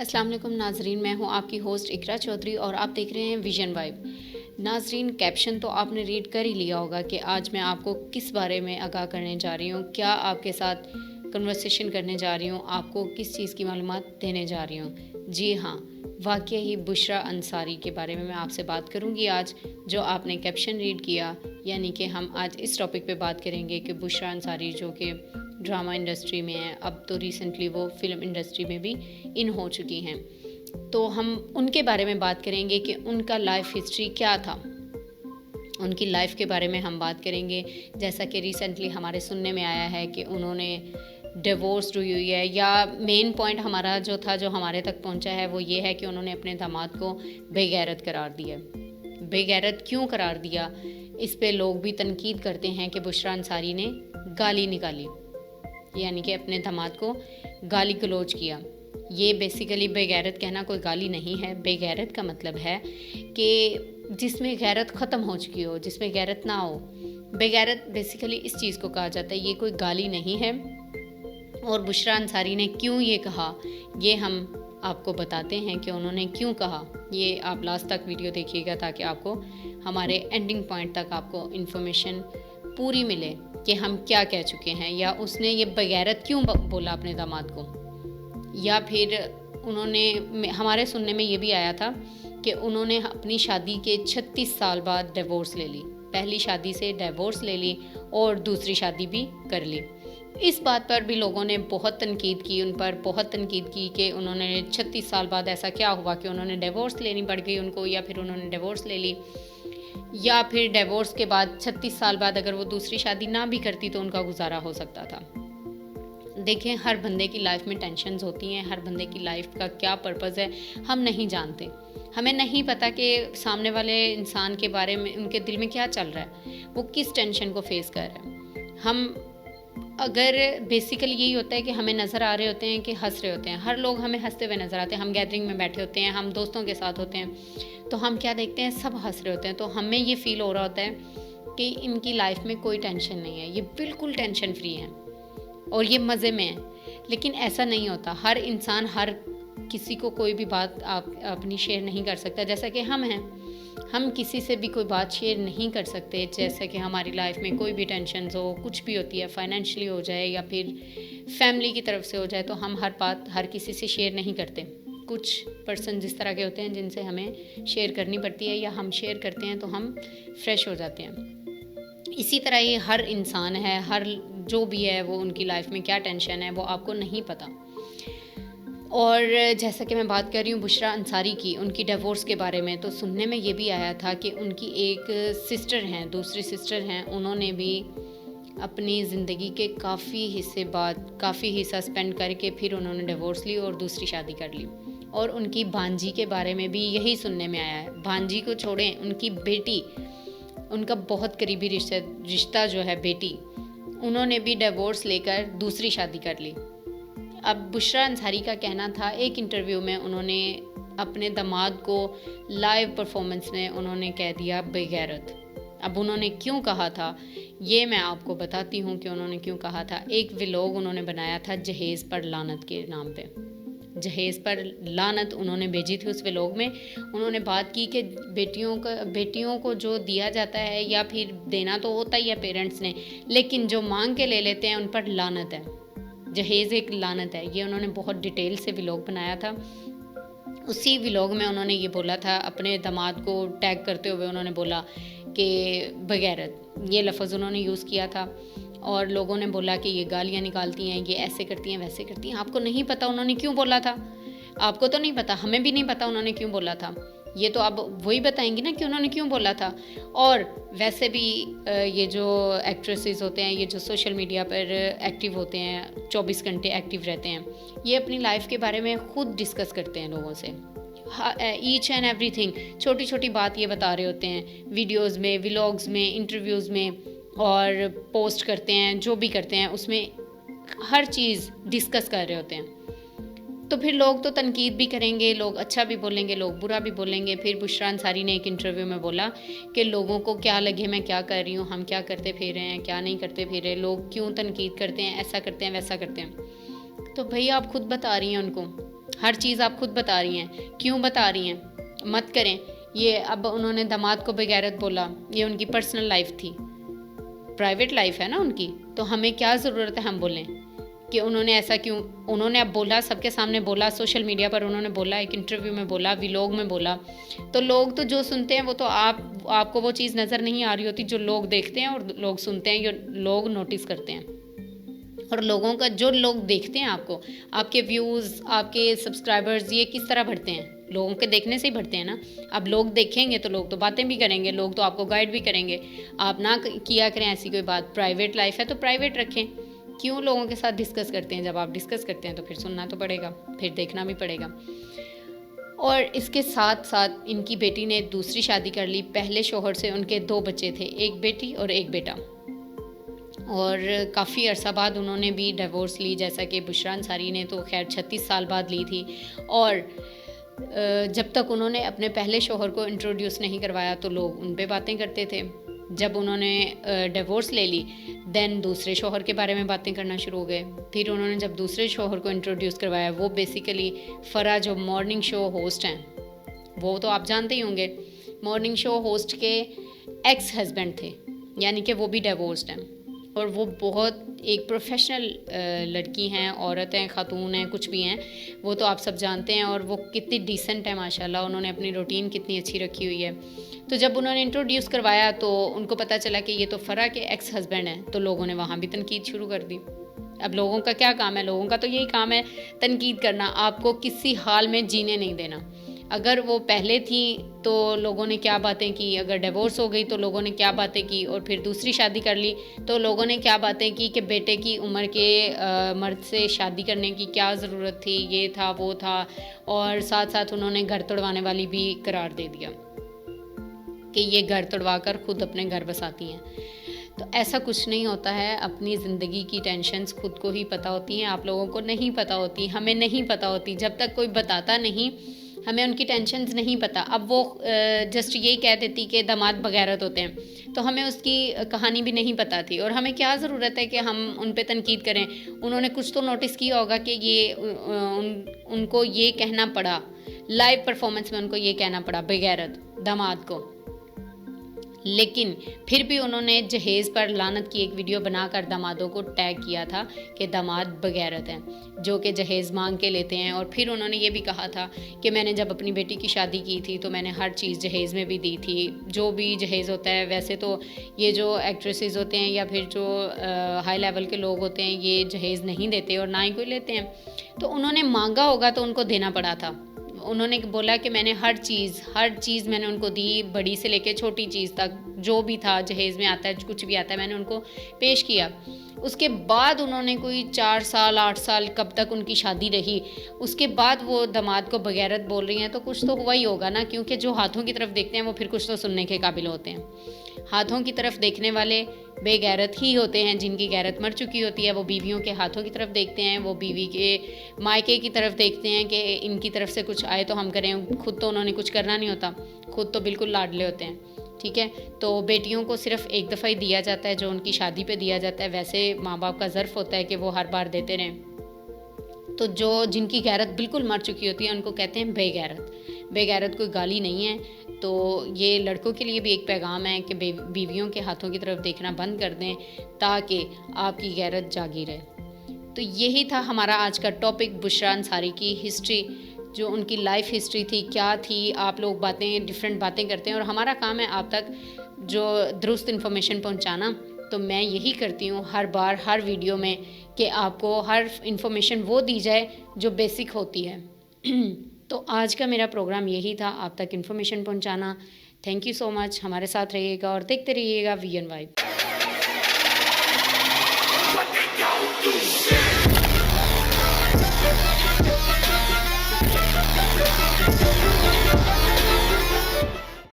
अस्सलाम वालेकुम नाजरीन, मैं हूं आपकी होस्ट इकरा चौधरी और आप देख रहे हैं विजन वाइब। नाजरीन, कैप्शन तो आपने रीड कर ही लिया होगा कि आज मैं आपको किस बारे में आगाह करने जा रही हूं, क्या आपके साथ कन्वर्सेशन करने जा रही हूं, आपको किस चीज़ की मालूमात देने जा रही हूं। जी हाँ, वाकई ही बुशरा अंसारी के बारे में मैं आपसे बात करूंगी आज, जो आपने कैप्शन रीड किया। यानी कि हम आज इस टॉपिक पे बात करेंगे कि बुशरा अंसारी जो कि ड्रामा इंडस्ट्री में है, अब तो रिसेंटली वो फिल्म इंडस्ट्री में भी इन हो चुकी हैं। तो हम उनके बारे में बात करेंगे कि उनका लाइफ हिस्ट्री क्या था, उनकी लाइफ के बारे में हम बात करेंगे। जैसा कि रिसेंटली हमारे सुनने में आया है कि उन्होंने डिवोर्स हुई है, या मेन पॉइंट हमारा जो था, जो हमारे तक पहुंचा है, वो ये है कि उन्होंने अपने दामाद को बेगैरत करार दिया। बेगैरत क्यों करार दिया, इस पे लोग भी तनकीद करते हैं कि बुशरा अंसारी ने गाली निकाली, यानी कि अपने दामाद को गाली गलौज किया। ये बेसिकली बेगैरत कहना कोई गाली नहीं है। बेगैरत का मतलब है कि जिसमें गैरत ख़त्म हो चुकी हो, जिसमें गैरत ना हो। बेगैरत बेसिकली इस चीज़ को कहा जाता है, ये कोई गाली नहीं है। और बुशरा अंसारी ने क्यों ये कहा, ये हम आपको बताते हैं कि उन्होंने क्यों कहा। ये आप लास्ट तक वीडियो देखिएगा ताकि आपको हमारे एंडिंग पॉइंट तक आपको इन्फॉर्मेशन पूरी मिले कि हम क्या कह चुके हैं, या उसने ये बेगैरत क्यों बोला अपने दामाद को। या फिर उन्होंने, हमारे सुनने में ये भी आया था कि उन्होंने अपनी शादी के 36 साल बाद डिवोर्स ले ली। पहली शादी से डिवोर्स ले ली और दूसरी शादी भी कर ली। इस बात पर भी लोगों ने बहुत तनकीद की, उन पर बहुत तनकीद की कि उन्होंने 36 साल बाद ऐसा क्या हुआ कि उन्होंने डिवोर्स लेनी पड़ गई उनको, या फिर उन्होंने डिवोर्स ले ली, या फिर डिवोर्स के बाद 36 साल बाद अगर वो दूसरी शादी ना भी करती तो उनका गुजारा हो सकता था। देखें, हर बंदे की लाइफ में टेंशन्स होती हैं, हर बंदे की लाइफ का क्या पर्पज़ है हम नहीं जानते। हमें नहीं पता कि सामने वाले इंसान के बारे में उनके दिल में क्या चल रहा है, वो किस टेंशन को फेस कर रहा है। हम अगर बेसिकली यही होता है कि हमें नज़र आ रहे होते हैं कि हंस रहे होते हैं, हर लोग हमें हंसते हुए नज़र आते हैं। हम गैदरिंग में बैठे होते हैं, हम दोस्तों के साथ होते हैं, तो हम क्या देखते हैं, सब हंस रहे होते हैं, तो हमें ये फील हो रहा होता है कि इनकी लाइफ में कोई टेंशन नहीं है, ये बिल्कुल टेंशन फ्री हैं और ये मज़े में है। लेकिन ऐसा नहीं होता। हर इंसान, हर किसी को कोई भी बात आप अपनी शेयर नहीं कर सकता। जैसा कि हम हैं, हम किसी से भी कोई बात शेयर नहीं कर सकते। जैसे कि हमारी लाइफ में कोई भी टेंशन्स हो, कुछ भी होती है, फाइनेंशियली हो जाए या फिर फैमिली की तरफ से हो जाए, तो हम हर बात हर किसी से शेयर नहीं करते। कुछ पर्सन जिस तरह के होते हैं जिनसे हमें शेयर करनी पड़ती है, या हम शेयर करते हैं तो हम फ्रेश हो जाते हैं। इसी तरह ये हर इंसान है, हर जो भी है, वो उनकी लाइफ में क्या टेंशन है वो आपको नहीं पता। और जैसा कि मैं बात कर रही हूँ बुशरा अंसारी की, उनकी डिवोर्स के बारे में, तो सुनने में ये भी आया था कि उनकी एक सिस्टर हैं, दूसरी सिस्टर हैं, उन्होंने भी अपनी ज़िंदगी के काफ़ी हिस्से बाद काफ़ी हिस्सा स्पेंड करके फिर उन्होंने डिवोर्स ली और दूसरी शादी कर ली। और उनकी भांजी के बारे में भी यही सुनने में आया है। भांजी को छोड़ें, उनकी बेटी, उनका बहुत करीबी रिश्ता जो है बेटी, उन्होंने भी डिवोर्स लेकर दूसरी शादी कर ली। अब बुशरा अंसारी का कहना था, एक इंटरव्यू में उन्होंने अपने दामाद को लाइव परफॉर्मेंस में उन्होंने कह दिया बेगैरत। अब उन्होंने क्यों कहा था ये मैं आपको बताती हूँ कि उन्होंने क्यों कहा था। एक व्लॉग उन्होंने बनाया था जहेज़ पर लानत के नाम पे। जहेज़ पर लानत उन्होंने भेजी थी। उस व्लॉग में उन्होंने बात की कि बेटियों को जो दिया जाता है, या फिर देना तो होता ही है पेरेंट्स ने, लेकिन जो मांग के ले लेते हैं उन पर लानत है। जहेज़ एक लानत है। ये उन्होंने बहुत डिटेल से व्लॉग बनाया था। उसी व्लॉग में उन्होंने ये बोला था, अपने दामाद को टैग करते हुए उन्होंने बोला कि बेगैरत, ये लफ्ज़ उन्होंने यूज़ किया था। और लोगों ने बोला कि ये गालियाँ निकालती हैं, ये ऐसे करती हैं, वैसे करती हैं। आपको नहीं पता उन्होंने क्यों बोला था, आपको तो नहीं पता, हमें भी नहीं पता उन्होंने क्यों बोला था। ये तो अब वही बताएंगी ना कि उन्होंने क्यों बोला था। और वैसे भी ये जो एक्ट्रेसेस होते हैं, ये जो सोशल मीडिया पर एक्टिव होते हैं, 24 घंटे एक्टिव रहते हैं, ये अपनी लाइफ के बारे में ख़ुद डिस्कस करते हैं लोगों से। ईच एंड एवरीथिंग, छोटी छोटी बात ये बता रहे होते हैं वीडियोज़ में, व्लॉग्स में, इंटरव्यूज़ में, और पोस्ट करते हैं, जो भी करते हैं उसमें हर चीज़ डिस्कस कर रहे होते हैं। तो फिर लोग तो तनकीद भी करेंगे, लोग अच्छा भी बोलेंगे, लोग बुरा भी बोलेंगे। फिर बुशरा अंसारी ने एक इंटरव्यू में बोला कि लोगों को क्या लगे मैं क्या कर रही हूँ, हम क्या करते फिर रहे हैं, क्या नहीं करते फिर रहे, लोग क्यों तनकीद करते हैं, ऐसा करते हैं, वैसा करते हैं। तो भाई आप खुद बता रही हैं उनको, हर चीज़ आप खुद बता रही हैं, क्यों बता रही हैं? मत करें। ये अब उन्होंने दामाद को बेगैरत बोला, ये उनकी पर्सनल लाइफ थी, प्राइवेट लाइफ है ना उनकी, तो हमें क्या ज़रूरत है हम बोलें कि उन्होंने ऐसा क्यों। उन्होंने अब बोला, सबके सामने बोला, सोशल मीडिया पर उन्होंने बोला, एक इंटरव्यू में बोला, व्लॉग में बोला, तो लोग तो जो सुनते हैं वो तो आपको वो चीज़ नज़र नहीं आ रही होती जो लोग देखते हैं और लोग सुनते हैं, जो लोग नोटिस करते हैं। और लोगों का, जो लोग देखते हैं आपको, आपके व्यूज़, आपके सब्सक्राइबर्स, ये किस तरह बढ़ते हैं? लोगों के देखने से ही बढ़ते हैं ना। अब लोग देखेंगे तो लोग तो बातें भी करेंगे, लोग तो आपको गाइड भी करेंगे। आप ना किया करें ऐसी कोई बात। प्राइवेट लाइफ है तो प्राइवेट रखें। क्यों लोगों के साथ डिस्कस करते हैं? जब आप डिस्कस करते हैं तो फिर सुनना तो पड़ेगा, फिर देखना भी पड़ेगा। और इसके साथ साथ इनकी बेटी ने दूसरी शादी कर ली। पहले शौहर से उनके 2 बच्चे थे, एक बेटी और एक बेटा। और काफ़ी अरसा बाद उन्होंने भी डिवोर्स ली, जैसा कि बुशरा अंसारी ने तो खैर 36 साल बाद ली थी। और जब तक उन्होंने अपने पहले शौहर को इंट्रोड्यूस नहीं करवाया तो लोग उन पे बातें करते थे। जब उन्होंने डिवोर्स ले ली, देन दूसरे शौहर के बारे में बातें करना शुरू हो गए। फिर उन्होंने जब दूसरे शौहर को इंट्रोड्यूस करवाया, वो बेसिकली फ़रा जो मॉर्निंग शो होस्ट हैं, वो तो आप जानते ही होंगे, मॉर्निंग शो होस्ट के एक्स हस्बैंड थे, यानी कि वो भी डिवोर्स्ड हैं। और वो बहुत एक प्रोफेशनल लड़की हैं, औरत हैं, खातून हैं, कुछ भी हैं, वो तो आप सब जानते हैं। और वो कितनी डिसेंट है माशाल्लाह, उन्होंने अपनी रूटीन कितनी अच्छी रखी हुई है। तो जब उन्होंने इंट्रोड्यूस करवाया तो उनको पता चला कि ये तो फ़रा के एक्स हस्बैंड हैं, तो लोगों ने वहाँ भी तनकीद शुरू कर दी। अब लोगों का क्या काम है? लोगों का तो यही काम है तनकीद करना, आपको किसी हाल में जीने नहीं देना। अगर वो पहले थी तो लोगों ने क्या बातें की, अगर डिवोर्स हो गई तो लोगों ने क्या बातें की, और फिर दूसरी शादी कर ली तो लोगों ने क्या बातें की कि बेटे की उम्र के मर्द से शादी करने की क्या ज़रूरत थी, ये था वो था। और साथ साथ उन्होंने घर तोड़वाने वाली भी करार दे दिया कि ये घर तोड़वा कर खुद अपने घर बसाती हैं। तो ऐसा कुछ नहीं होता है। अपनी ज़िंदगी की टेंशन्स खुद को ही पता होती हैं, आप लोगों को नहीं पता होती, हमें नहीं पता होती। जब तक कोई बताता नहीं, हमें उनकी टेंशन्स नहीं पता। अब वो जस्ट यही कह देती कि दामाद बगैरत होते हैं, तो हमें उसकी कहानी भी नहीं पता थी। और हमें क्या ज़रूरत है कि हम उन पे तनकीद करें? उन्होंने कुछ तो नोटिस किया होगा कि ये उनको ये कहना पड़ा, लाइव परफॉर्मेंस में उनको ये कहना पड़ा बेगैरत दामाद को। लेकिन फिर भी उन्होंने जहेज़ पर लानत की एक वीडियो बनाकर दामादों को टैग किया था कि दामाद बगैरत हैं, जो कि जहेज़ मांग के लेते हैं। और फिर उन्होंने ये भी कहा था कि मैंने जब अपनी बेटी की शादी की थी तो मैंने हर चीज़ जहेज़ में भी दी थी, जो भी जहेज़ होता है। वैसे तो ये जो एक्ट्रेसेस होते हैं या फिर जो हाई लेवल के लोग होते हैं, ये जहेज़ नहीं देते और ना ही कोई लेते हैं। तो उन्होंने मांगा होगा तो उनको देना पड़ा था। उन्होंने बोला कि मैंने हर चीज़ मैंने उनको दी, बड़ी से लेके छोटी चीज़ तक, जो भी था जहेज़ में आता है, कुछ भी आता है, मैंने उनको पेश किया। उसके बाद उन्होंने कोई 4 साल 8 साल कब तक उनकी शादी रही, उसके बाद वो दामाद को बगैरत बोल रही हैं, तो कुछ तो हुआ ही होगा ना। क्योंकि जो हाथों की तरफ देखते हैं वो फिर कुछ तो सुनने के काबिल होते हैं। हाथों की तरफ देखने वाले बेगैरत ही होते हैं, जिनकी गैरत मर चुकी होती है। वो बीवियों के हाथों की तरफ देखते हैं, वो बीवी के मायके की तरफ देखते हैं कि इनकी तरफ से कुछ आए तो हम करें। खुद तो उन्होंने कुछ करना नहीं होता, खुद तो बिल्कुल लाडले होते हैं। ठीक है, तो बेटियों को सिर्फ एक दफ़ा ही दिया जाता है, जो उनकी शादी पे दिया जाता है। वैसे माँ बाप का ज़र्फ़ होता है कि वो हर बार देते रहें। तो जो जिनकी गैरत बिल्कुल मर चुकी होती है उनको कहते हैं बेगैरत। बेगैरत कोई गाली नहीं है। तो ये लड़कों के लिए भी एक पैगाम है कि बीवियों के हाथों की तरफ देखना बंद कर दें, ताकि आपकी गैरत जागी रहे। तो यही था हमारा आज का टॉपिक, बुशरा अंसारी की हिस्ट्री, जो उनकी लाइफ हिस्ट्री थी, क्या थी। आप लोग डिफरेंट बातें करते हैं और हमारा काम है आप तक जो दुरुस्त इन्फॉर्मेशन पहुंचाना। तो मैं यही करती हूँ हर बार, हर वीडियो में, कि आपको हर इन्फॉर्मेशन वो दी जाए जो बेसिक होती है। तो आज का मेरा प्रोग्राम यही था, आप तक इन्फॉर्मेशन पहुंचाना। Thank you so much. हमारे साथ रहिएगा और देखते रहिएगा VN वाइब।